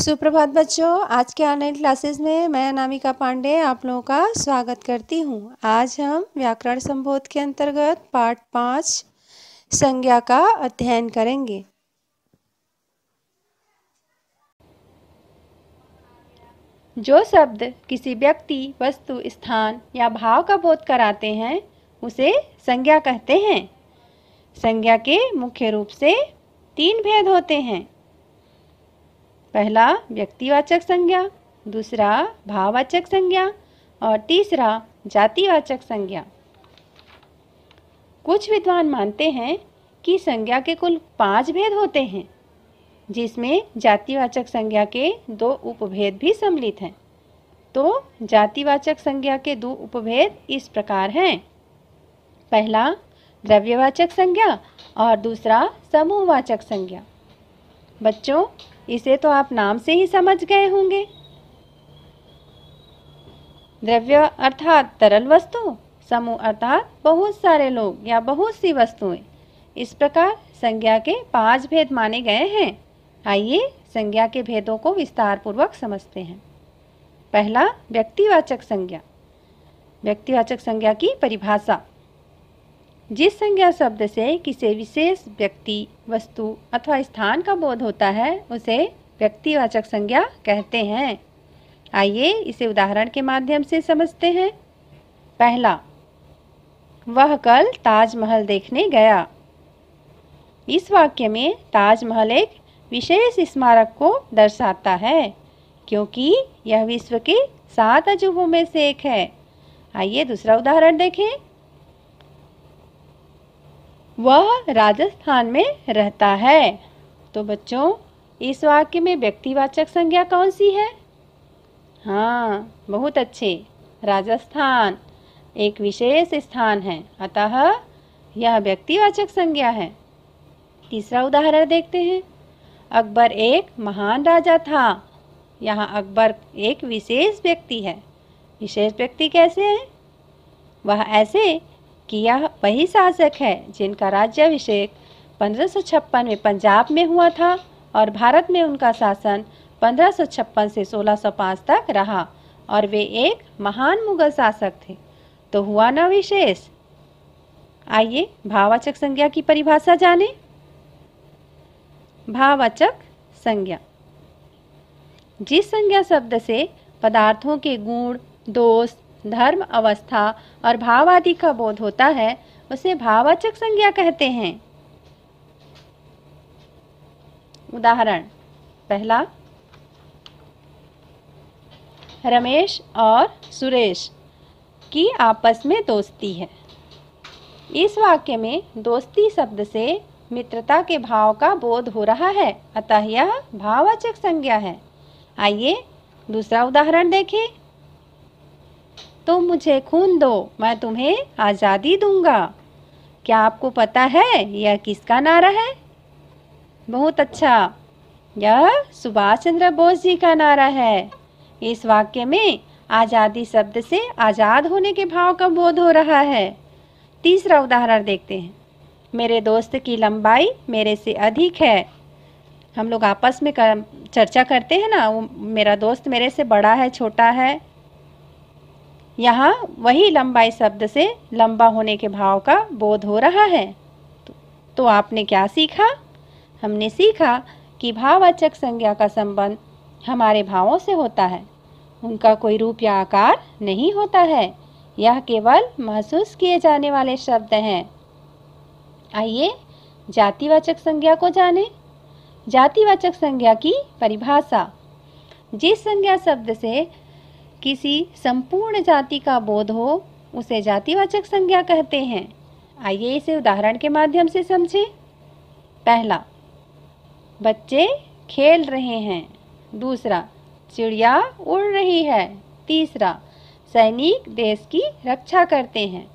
सुप्रभात बच्चों, आज के ऑनलाइन क्लासेस में मैं अनामिका पांडे आप लोगों का स्वागत करती हूँ। आज हम व्याकरण संबोध के अंतर्गत पाठ 5 संज्ञा का अध्ययन करेंगे। जो शब्द किसी व्यक्ति, वस्तु, स्थान या भाव का बोध कराते हैं उसे संज्ञा कहते हैं। संज्ञा के मुख्य रूप से 3 भेद होते हैं। पहला व्यक्तिवाचक संज्ञा, दूसरा भाववाचक संज्ञा और तीसरा जातिवाचक संज्ञा। कुछ विद्वान मानते हैं कि संज्ञा के कुल 5 भेद होते हैं, जिसमें जातिवाचक संज्ञा के 2 उपभेद भी सम्मिलित हैं। तो जातिवाचक संज्ञा के 2 उपभेद इस प्रकार हैं। पहला द्रव्यवाचक संज्ञा और दूसरा समूहवाचक संज्ञा। बच्चों, इसे तो आप नाम से ही समझ गए होंगे। द्रव्य अर्थात तरल वस्तु, समूह अर्थात बहुत सारे लोग या बहुत सी वस्तुएं। इस प्रकार संज्ञा के 5 भेद माने गए हैं। आइए संज्ञा के भेदों को विस्तार पूर्वक समझते हैं। पहला व्यक्तिवाचक संज्ञा। व्यक्तिवाचक संज्ञा की परिभाषा। जिस संज्ञा शब्द से किसी विशेष व्यक्ति, वस्तु अथवा स्थान का बोध होता है उसे व्यक्तिवाचक संज्ञा कहते हैं। आइए इसे उदाहरण के माध्यम से समझते हैं। पहला, वह कल ताजमहल देखने गया। इस वाक्य में ताजमहल एक विशेष स्मारक को दर्शाता है, क्योंकि यह विश्व के 7 अजूबों में से एक है। आइए दूसरा उदाहरण देखें। वह राजस्थान में रहता है। तो बच्चों, इस वाक्य में व्यक्तिवाचक संज्ञा कौन सी है? हाँ, बहुत अच्छे, राजस्थान एक विशेष स्थान है, अतः यह व्यक्तिवाचक संज्ञा है। तीसरा उदाहरण देखते हैं। अकबर एक महान राजा था। यहाँ अकबर एक विशेष व्यक्ति है। विशेष व्यक्ति कैसे है? वह ऐसे कि यह वही शासक है जिनका राज्याभिषेक 1556 में पंजाब में हुआ था और भारत में उनका शासन 1556 से 1605 तक रहा और वे एक महान मुगल शासक थे। तो हुआ ना विशेष। आइए भाववाचक संज्ञा की परिभाषा जानें। भाववाचक संज्ञा जिस संज्ञा शब्द से पदार्थों के गुण, दोष, धर्म, अवस्था और भाव आदि का बोध होता है उसे भाववाचक संज्ञा कहते हैं। उदाहरण। पहला, रमेश और सुरेश की आपस में दोस्ती है। इस वाक्य में दोस्ती शब्द से मित्रता के भाव का बोध हो रहा है, अतः यह भाववाचक संज्ञा है। आइए दूसरा उदाहरण देखें। तुम मुझे खून दो, मैं तुम्हें आज़ादी दूंगा। क्या आपको पता है यह किसका नारा है? बहुत अच्छा, यह सुभाष चंद्र बोस जी का नारा है। इस वाक्य में आज़ादी शब्द से आज़ाद होने के भाव का बोध हो रहा है। तीसरा उदाहरण देखते हैं। मेरे दोस्त की लंबाई मेरे से अधिक है। हम लोग आपस में चर्चा करते हैं ना, वो मेरा दोस्त मेरे से बड़ा है, छोटा है। यहाँ वही लंबाई शब्द से लंबा होने के भाव का बोध हो रहा है। तो आपने क्या सीखा? हमने सीखा कि भाववाचक संज्ञा का संबंध हमारे भावों से होता है। उनका कोई रूप या आकार नहीं होता है। यह केवल महसूस किए जाने वाले शब्द हैं। आइए जातिवाचक संज्ञा को जानें। जातिवाचक संज्ञा की परिभाषा। जिस संज्ञा शब्द से किसी संपूर्ण जाति का बोध हो उसे जातिवाचक संज्ञा कहते हैं। आइए इसे उदाहरण के माध्यम से समझें। पहला, बच्चे खेल रहे हैं। दूसरा, चिड़िया उड़ रही है। तीसरा, सैनिक देश की रक्षा करते हैं।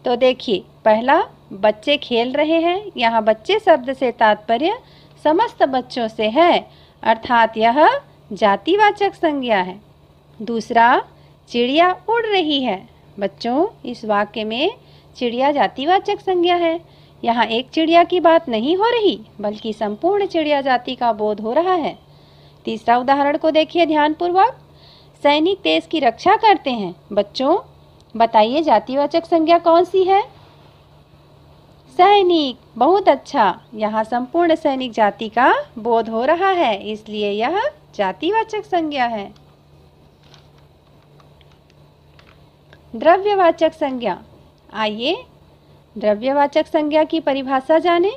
तो देखिए, पहला, बच्चे खेल रहे हैं। यहाँ बच्चे शब्द से तात्पर्य समस्त बच्चों से है, अर्थात यह जातिवाचक संज्ञा है। दूसरा, चिड़िया उड़ रही है। बच्चों, इस वाक्य में चिड़िया जातिवाचक संज्ञा है। यहाँ एक चिड़िया की बात नहीं हो रही, बल्कि संपूर्ण चिड़िया जाति का बोध हो रहा है। तीसरा उदाहरण को देखिए ध्यानपूर्वक। सैनिक देश की रक्षा करते हैं। बच्चों बताइए जातिवाचक संज्ञा कौन सी है? सैनिक। बहुत अच्छा, यहाँ संपूर्ण सैनिक जाति का बोध हो रहा है, इसलिए यह जातिवाचक संज्ञा है। द्रव्यवाचक संज्ञा। आइए द्रव्यवाचक संज्ञा की परिभाषा जानें।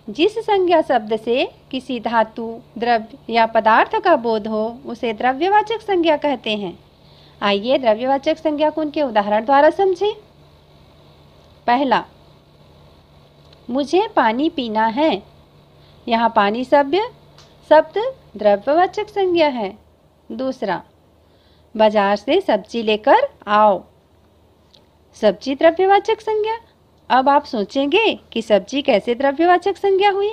जिस संज्ञा शब्द से किसी धातु, द्रव्य या पदार्थ का बोध हो उसे द्रव्यवाचक संज्ञा कहते हैं। आइए द्रव्यवाचक संज्ञा को उनके उदाहरण द्वारा समझें। पहला, मुझे पानी पीना है। यहाँ पानी शब्द द्रव्यवाचक संज्ञा है। दूसरा, बाजार से सब्जी लेकर आओ। सब्जी द्रव्यवाचक संज्ञा। अब आप सोचेंगे कि सब्जी कैसे द्रव्यवाचक संज्ञा हुई?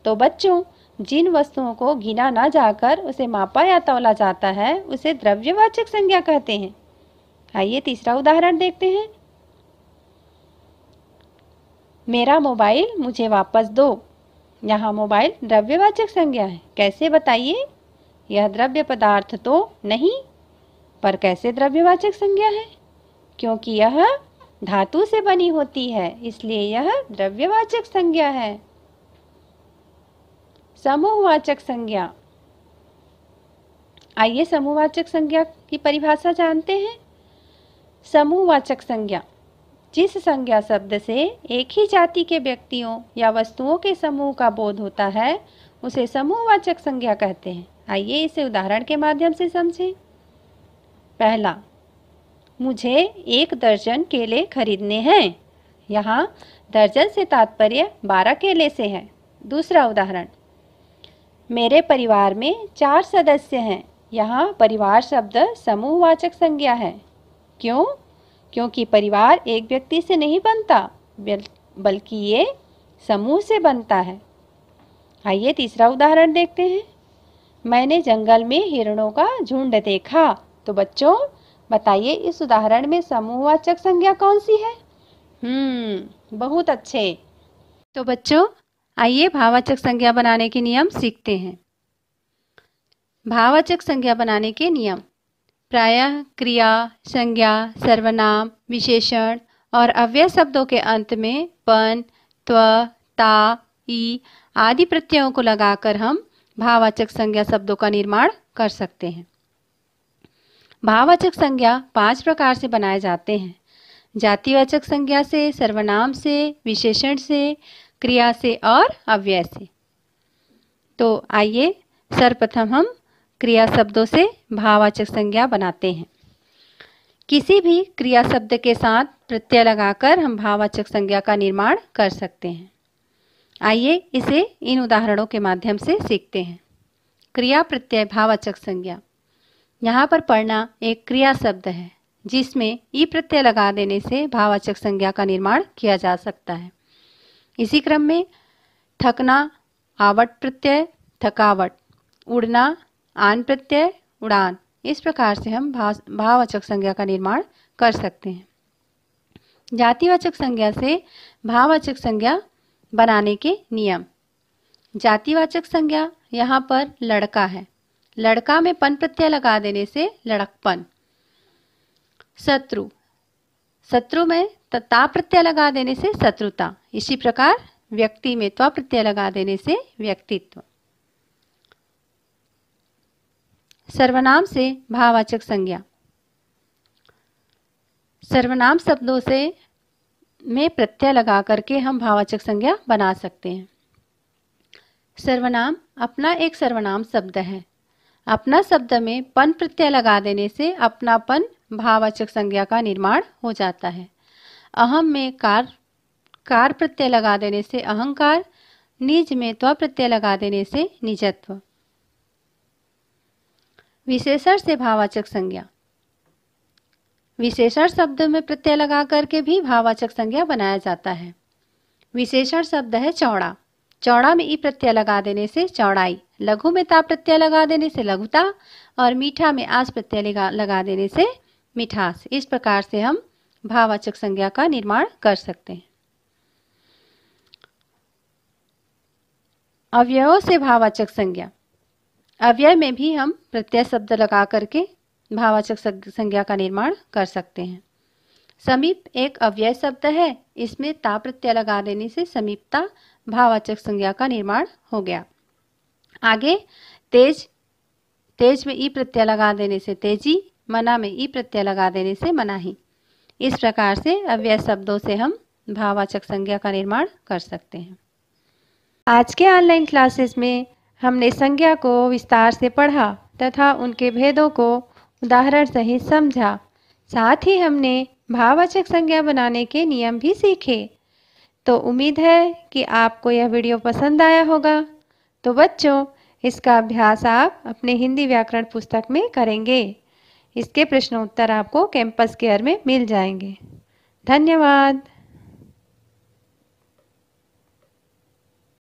तो बच्चों, जिन वस्तुओं को गिना ना जाकर उसे मापा या तौला जाता है उसे द्रव्यवाचक संज्ञा कहते हैं। आइए तीसरा उदाहरण देखते हैं। मेरा मोबाइल मुझे वापस दो। यहाँ मोबाइल द्रव्यवाचक संज्ञा है। कैसे बताइए? यह द्रव्य पदार्थ तो नहीं, पर कैसे द्रव्यवाचक संज्ञा है? क्योंकि यह धातु से बनी होती है, इसलिए यह द्रव्यवाचक संज्ञा है। समूहवाचक संज्ञा। आइए समूहवाचक संज्ञा की परिभाषा जानते हैं। समूहवाचक संज्ञा जिस संज्ञा शब्द से एक ही जाति के व्यक्तियों या वस्तुओं के समूह का बोध होता है उसे समूहवाचक संज्ञा कहते हैं। आइए इसे उदाहरण के माध्यम से समझें। पहला, मुझे 1 दर्जन केले खरीदने हैं। यहाँ दर्जन से तात्पर्य 12 केले से है। दूसरा उदाहरण, मेरे परिवार में 4 सदस्य हैं। यहाँ परिवार शब्द समूहवाचक संज्ञा है। क्यों? क्योंकि परिवार एक व्यक्ति से नहीं बनता, बल्कि ये समूह से बनता है। आइए तीसरा उदाहरण देखते हैं। मैंने जंगल में हिरणों का झुंड देखा। तो बच्चों बताइए इस उदाहरण में समूहवाचक संज्ञा कौन सी है? बहुत अच्छे। तो बच्चों आइए भाववाचक संज्ञा बनाने के नियम सीखते हैं। भाववाचक संज्ञा बनाने के नियम। प्रायः क्रिया, संज्ञा, सर्वनाम, विशेषण और अव्यय शब्दों के अंत में पन, त्व, ता, ई आदि प्रत्ययों को लगाकर हम भाववाचक संज्ञा शब्दों का निर्माण कर सकते हैं। भाववाचक संज्ञा 5 प्रकार से बनाए जाते हैं। जातिवाचक संज्ञा से, सर्वनाम से, विशेषण से, क्रिया से और अव्यय से। तो आइए सर्वप्रथम हम क्रिया शब्दों से भाववाचक संज्ञा बनाते हैं। किसी भी क्रिया शब्द के साथ प्रत्यय लगाकर हम भाववाचक संज्ञा का निर्माण कर सकते हैं। आइए इसे इन उदाहरणों के माध्यम से सीखते हैं। क्रिया प्रत्यय भाववाचक संज्ञा। यहाँ पर पढ़ना एक क्रिया शब्द है जिसमें ई प्रत्यय लगा देने से भाववाचक संज्ञा का निर्माण किया जा सकता है। इसी क्रम में थकना, आवट प्रत्यय थकावट, उड़ना, आन प्रत्यय उड़ान। इस प्रकार से हम भाववाचक संज्ञा का निर्माण कर सकते हैं। जातिवाचक संज्ञा से भाववाचक संज्ञा बनाने के नियम। जातिवाचक संज्ञा यहाँ पर लड़का है। लड़का में पन प्रत्यय लगा देने से लड़कपन। शत्रु, शत्रु में ता प्रत्यय लगा देने से शत्रुता। इसी प्रकार व्यक्ति में त्व प्रत्यय लगा देने से व्यक्तित्व। सर्वनाम से भाववाचक संज्ञा। सर्वनाम शब्दों से में प्रत्यय लगा करके हम भाववाचक संज्ञा बना सकते हैं। सर्वनाम अपना एक सर्वनाम शब्द है। अपना शब्द में पन प्रत्यय लगा देने से अपनापन भाववाचक संज्ञा का निर्माण हो जाता है। अहम में कार प्रत्यय लगा देने से अहंकार, निज में त्व प्रत्यय लगा देने से निजत्व। विशेषण से भाववाचक संज्ञा। विशेषण शब्द में प्रत्यय लगा करके भी भाववाचक संज्ञा बनाया जाता है। विशेषण शब्द है चौड़ा। चौड़ा में ई प्रत्यय लगा देने से चौड़ाई, लघु में ता प्रत्यय लगा देने से लघुता और मीठा में आस प्रत्यय लगा देने से मिठास। इस प्रकार से हम भाववाचक संज्ञा का निर्माण कर सकते हैं। अवयवों से भाववाचक संज्ञा। अव्यय में भी हम प्रत्यय शब्द लगा करके भाववाचक संज्ञा का निर्माण कर सकते हैं। समीप एक अव्यय शब्द है, इसमें ता प्रत्यय लगा देने से समीपता भाववाचक संज्ञा का निर्माण हो गया। आगे तेज, तेज में ई प्रत्यय लगा देने से तेजी, मना में ई प्रत्यय लगा देने से मनाही। इस प्रकार से अव्यय शब्दों से हम भाववाचक संज्ञा का निर्माण कर सकते हैं। आज के ऑनलाइन क्लासेस में हमने संज्ञा को विस्तार से पढ़ा तथा उनके भेदों को उदाहरण सहित समझा। साथ ही हमने भाववाचक संज्ञा बनाने के नियम भी सीखे। तो उम्मीद है कि आपको यह वीडियो पसंद आया होगा। तो बच्चों, इसका अभ्यास आप अपने हिंदी व्याकरण पुस्तक में करेंगे। इसके प्रश्न उत्तर आपको कैंपस केयर में मिल जाएंगे। धन्यवाद।